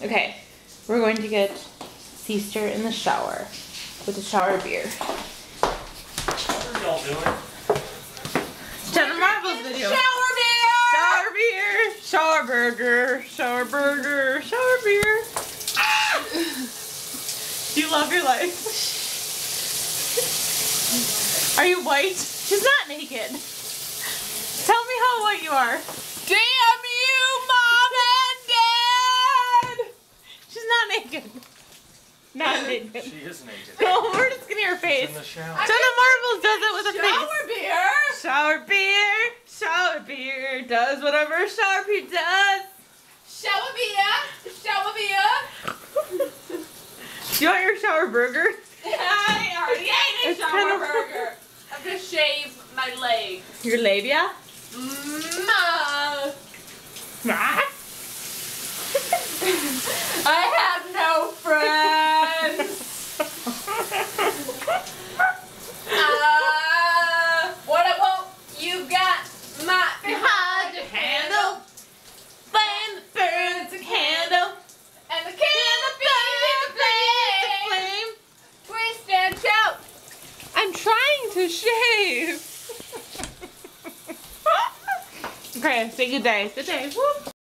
Okay, we're going to get Sister in the shower with a shower beer. What are y'all doing? Jenna Marbles video. Shower beer! Shower beer! Shower burger! Shower burger! Shower beer! Ah! Do you love your life? Are you white? She's not naked. Tell me how white you are. Damn you, Mom and Dad! She's not naked. Not naked. She is naked. No, we're just gonna her face. In the shower. Jenna Marbles does it with a face. Shower beer! Shower beer! Shower beer does whatever a shower beer does. Shower beer! Shower beer! Do you want your shower burger? I already ate a It's shower kind of- burger. I'm gonna shave my leg. Your labia? I have no friends. What about you got my behind your handle? Flame that burns a candle. And the candle beats the flame. Twist and shout. I'm trying to shave. Okay, say good day. Good day. Whoop.